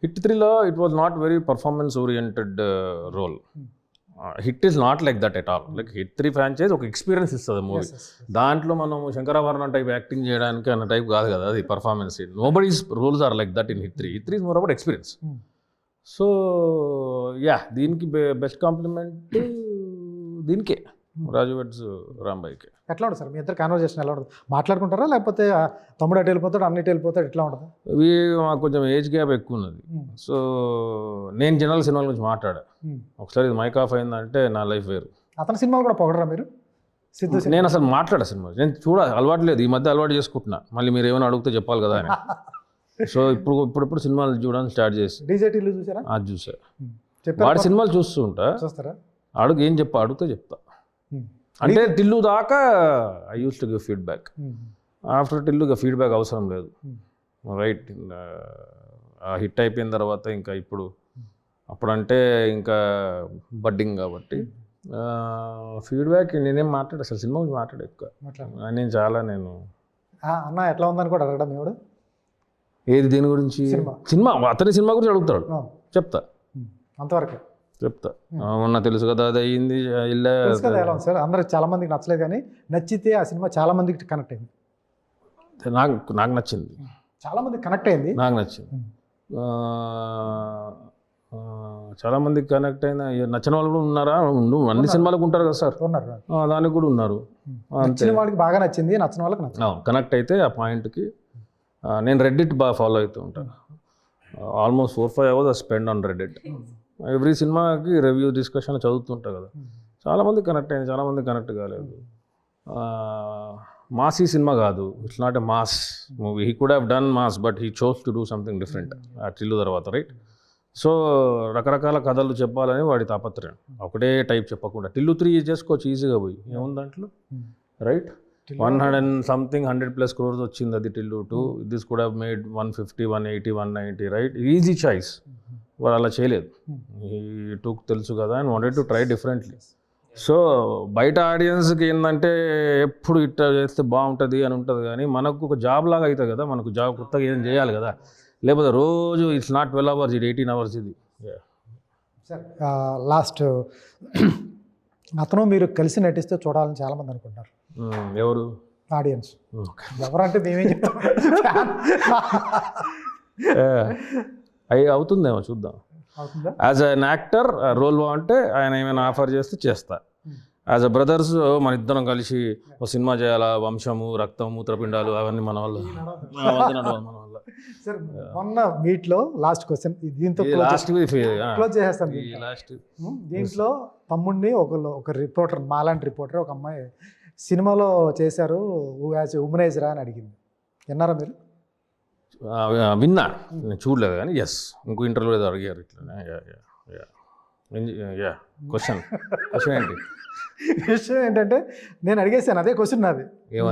హిట్ 3లో it was not very performance oriented role. Hit is not like that at all. Like hit 3 franchise ఒక ఎక్స్పీరియన్స్ ఇస్తుంది మూవీ. దాంట్లో మనం శంకరాభరణం టైప్ యాక్టింగ్ చేయడానికి అన్న టైప్ కాదు కదా అది performance. Nobody's roles are like that in Hit 3. Hit 3 is more about experience. So దీనికి బెస్ట్ కాంప్లిమెంట్ దీనికే, రాజు వెడ్స్ రాంబాయికి. ఎట్లా ఉంటుంది సార్ మీ ఇద్దరు కాన్వర్జేషన్? ఎలా ఉంటుంది? మాట్లాడుకుంటారా లేకపోతే తమ్ముడు అటు వెళ్ళిపోతాడు అన్నిటి వెళ్ళిపోతాడు, ఎట్లా ఉంటుంది? మాకు కొంచెం ఏజ్ గ్యాప్ ఎక్కువ ఉన్నది. సో నేను జనరల్ సినిమాల గురించి మాట్లాడా. ఒకసారి ఇది మైక్ ఆఫ్ అయిందంటే నా లైఫ్ వేరు. అతని సినిమాలు కూడా పొగడరా మీరు? సిద్ధు నేను అసలు మాట్లాడా సినిమా, నేను అలవాటు లేదు, ఈ మధ్య అలవాటు చేసుకుంటున్నా. మళ్ళీ మీరు ఏమైనా అడిగితే చెప్పాలి కదా అని. సో ఇప్పుడు సినిమాలు చూడడానికి స్టార్ట్ చేసి. డీజేటీలు చూసారా? అది చూసా. వాడి సినిమాలు చూస్తూ ఉంటా. చూస్తారా? ఏం అడిగితే చెప్తా. అంటే టిల్లు దాకా I used to give feedback. After టిల్లుగా ఫీడ్బ్యాక్ అవసరం లేదు, రైట్? హిట్ అయిపోయిన తర్వాత ఇంకా అప్పుడంటే ఇంకా బడ్డింగ్ కాబట్టి ఫీడ్బ్యాక్ నేనేం మాట్లాడా అసలు సినిమా గురించి మాట్లాడా ఎక్కువ. నేను అన్న ఎట్లా ఉందని కూడా అడగడం ఎవడు? ఏది దేని గురించి? సినిమా, అతని సినిమా గురించి అడుగుతాడు, చెప్తా, అంతవరకు చెప్తా. మొన్న తెలుసు కదా అది అయ్యింది ఇలా ఎలా ఉంది సార్? అందరికి చాలా మందికి నచ్చలేదు, కానీ నచ్చితే ఆ సినిమా చాలా మందికి కనెక్ట్ అయింది. నాకు నచ్చింది, చాలా మందికి కనెక్ట్ అయింది, నాకు నచ్చింది. చాలా మందికి కనెక్ట్ అయిన నచ్చిన వాళ్ళు కూడా ఉన్నారా? అన్ని సినిమాలకు ఉంటారు కదా సార్, ఉన్నారు, దానికి కూడా ఉన్నారు. నచ్చిన వాళ్ళకి బాగా నచ్చింది, నచ్చిన వాళ్ళకి నచ్చింది. కనెక్ట్ అయితే ఆ పాయింట్కి. నేను రెడ్డిట్ బాగా ఫాలో అవుతూ ఉంటాను. Almost 4-5 hours spend on Reddit. Every సినిమాకి రివ్యూ డిస్కషన్ చదువుతుంటా కదా. చాలామంది కనెక్ట్ అయింది, చాలామంది కనెక్ట్ కాలేదు. మాసీ సినిమా కాదు, it's not a mass movie. He could have done mass, but he chose to do something different ఆ టిల్లు తర్వాత, రైట్? సో రకరకాల కథలు చెప్పాలని వాడి తాపత్రయం, ఒకటే టైప్ చెప్పకుండా. టిల్లు 3 చేసుకోవచ్చు ఈజీగా పోయి, ఏముంది దాంట్లో, రైట్? 100+ crores వచ్చింది అది Tillu 2. This could have made 150, 180, 190, right? Easy choice. వాడు అలా చేయలేదు. ఈ టూ తెలుసు కదా and wanted to try differently. So బయట ఆడియన్స్కి ఏంటంటే ఎప్పుడు ఇట్లా చేస్తే బాగుంటుంది అని ఉంటుంది, కానీ మనకు ఒక జాబ్ లాగా అవుతుంది కదా, మనకు జాబ్ కొత్తగా ఏం చేయాలి కదా. లేకపోతే రోజు ఇట్స్ నాట్ 12 hours, ఇది 18 hours ఇది. సార్ లాస్ట్ అతను మీరు కలిసి నటిస్తే చూడాలని చాలామంది అనుకుంటారు. ఎవరు? ఆడియన్స్. ఎవరంటే మేమేం చెప్తాం. అవి అవుతుందేమో చూద్దాం. అవుతుందా? యాజ్ అన్ యాక్టర్ రోల్ బాగుంటే ఆయన ఏమైనా ఆఫర్ చేస్తే చేస్తా. యాజ్ అ బ్రదర్స్ మన ఇద్దరం కలిసి ఒక సినిమా చేయాలా, వంశము, రక్తం, మూత్రపిండాలు అవన్నీ మన వల్ల మన వల్ల. సార్ మొన్న మీట్లో లాస్ట్ క్వశ్చన్ దీంతో లాస్ట్ క్లోజ్ చేసేస్తాను. లాస్ట్ దీంట్లో తమ్ముడిని ఒక రిపోర్టర్, మాలాంటి రిపోర్టర్, ఒక అమ్మాయి సినిమాలో చేశారు యాజ్ ఉమనైజరా అని అడిగింది. విన్నారా మీరు? విన్నా, నేను చూడలేదు కానీ ఎస్, ఇంకో ఇంటర్వ్యూ ఏదో అడిగారు ఇట్లా. క్వశ్చన్ ఏంటి? విషయం ఏంటంటే నేను అడిగేసాను అదే క్వశ్చన్ నాది.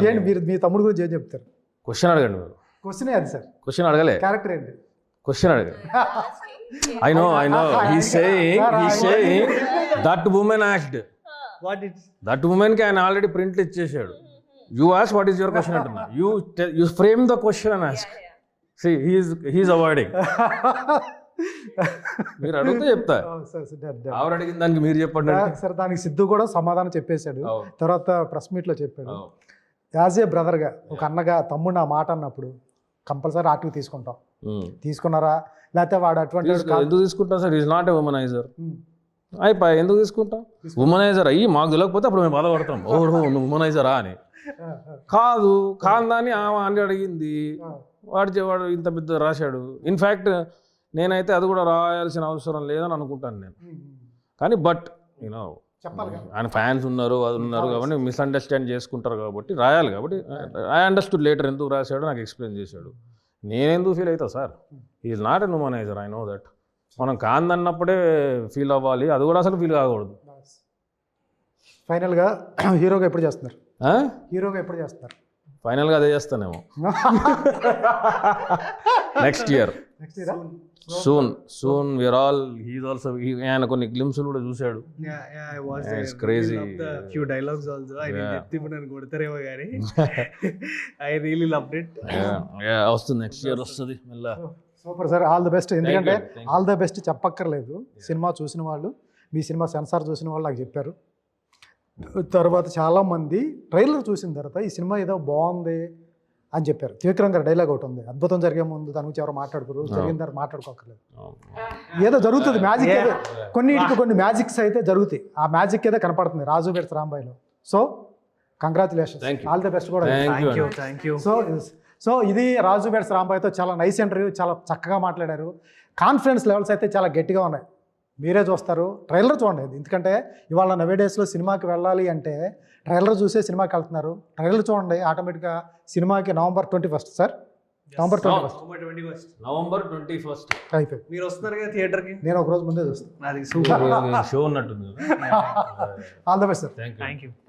ఏంటి మీరు మీ తమ్ముడు గురించి ఏం చెప్తారు? క్వశ్చన్ అడగండి మీరు. క్వశ్చనే అది సార్. క్వశ్చన్ అడగలే, క్యారెక్టర్ ఏంటి? క్వశ్చన్ అడగండి. I know. He's saying that woman asked. What is That woman కి ఆయన ఆల్రెడీ ప్రింట్లు ఇచ్చేసాడు. You ask what is your question అంటున్నా. You frame the question and ask. See, he's avoiding. మీరు అడిగితే చెప్తా. ఆవిడ అడిగిన దానికి మీరు చెప్పండి. సార్ దానికి సిద్ధు కూడా సమాధానం చెప్పేశాడు. తర్వాత ప్రెస్ మీట్లో చెప్పాడు. యాజ్ ఏ బ్రదర్గా, ఒక అన్నగా తమ్ముడు ఆ మాట అన్నప్పుడు కంపల్సరీ ఆర్టీకి తీసుకుంటాం. తీసుకున్నారా? లేకపోతే వాడు అటువంటి ఎందుకు తీసుకుంటాం sir? Is not a womaniser. అయిపోయి ఎందుకు తీసుకుంటాం? ఉమనైజర్ అయ్యి మాకు తెలియకపోతే అప్పుడు మేము బాధపడతాం, ఓహో నువ్వు ఉమనైజరా అని. కాదు కాందాని ఆమె అని అడిగింది, వాడు ఇంత పెద్ద రాశాడు. ఇన్ఫ్యాక్ట్ నేనైతే అది కూడా రాయాల్సిన అవసరం లేదని అనుకుంటాను నేను. కానీ బట్ యూనో ఆయన ఫ్యాన్స్ ఉన్నారు, అది ఉన్నారు కాబట్టి మిస్అండర్స్టాండ్ చేసుకుంటారు కాబట్టి రాయాలి. కాబట్టి ఐ అండర్స్టూడ్ లేటర్ ఎందుకు రాశాడో నాకు ఎక్స్ప్లెయిన్ చేశాడు. నేనెందుకు ఫీల్ అవుతా sir? Is not a womaniser, I know that. మనం కాందన్నప్పుడే ఫీల్ అవ్వాలి, అది కూడా అసలు ఫీల్ కాకూడదు. ఫైనల్గా హీరోగా ఎప్పుడు చేస్తున్నారు? హీరోగా ఎప్పుడు చేస్తున్నారు? ఫైనల్గా అదే చేస్తానేమో next year. Soon we are all. He's also. ఆయన కొన్ని గ్లిమ్స్లు కూడా చూశాడు. It's crazy. Few dialogues also. I didn't చెప్తే నన్ను కొడతారేమో కానీ I really loved it. Yeah, వస్తుంది నెక్స్ట్ ఇయర్ వస్తుంది మళ్ళా. Super sir, all the best. ఎందుకంటే ఆల్ ది బెస్ట్ చెప్పక్కర్లేదు. సినిమా చూసిన వాళ్ళు, మీ సినిమా సెన్సార్ చూసిన వాళ్ళు నాకు చెప్పారు. తర్వాత చాలామంది ట్రైలర్ చూసిన తర్వాత ఈ సినిమా ఏదో బాగుంది అని చెప్పారు. త్రివిక్రమ్ గారి డైలాగ్ ఒకటి ఉంది, అద్భుతం జరిగే ముందు దాని గురించి ఎవరు మాట్లాడుకోరు, జరిగిన తర్వాత మాట్లాడుకోకర్లేదు. ఏదో జరుగుతుంది మ్యాజిక్, ఏదో కొన్ని మ్యాజిక్స్ అయితే జరుగుతాయి. ఆ మ్యాజిక్ ఏదో కనపడుతుంది రాజు వెడ్స్ రాంబాయ్లో. So congratulations, all the best కూడా. Thank you. సో ఇది రాజు వెడ్స్ రాంబాయ్తో చాలా నైస్ ఇంటర్వ్యూ, చాలా చక్కగా మాట్లాడారు. కాన్ఫిడెన్స్ లెవెల్స్ అయితే చాలా గట్టిగా ఉన్నాయి. మీరే చూస్తారు, ట్రైలర్ చూడండి. ఎందుకంటే ఇవాళ నవేడేస్లో సినిమాకి వెళ్ళాలి అంటే ట్రైలర్ చూసే సినిమాకి వెళ్తున్నారు. ట్రైలర్ చూడండి, ఆటోమేటిక్గా సినిమాకి November 21st sir. November 21st అయిపోయింది. మీరు వస్తున్నారు కదా థియేటర్కి? నేను ఒక రోజు ముందే చూస్తాను. అది సూపర్ షో ఉన్నట్టుంది. All the best sir. Thank you.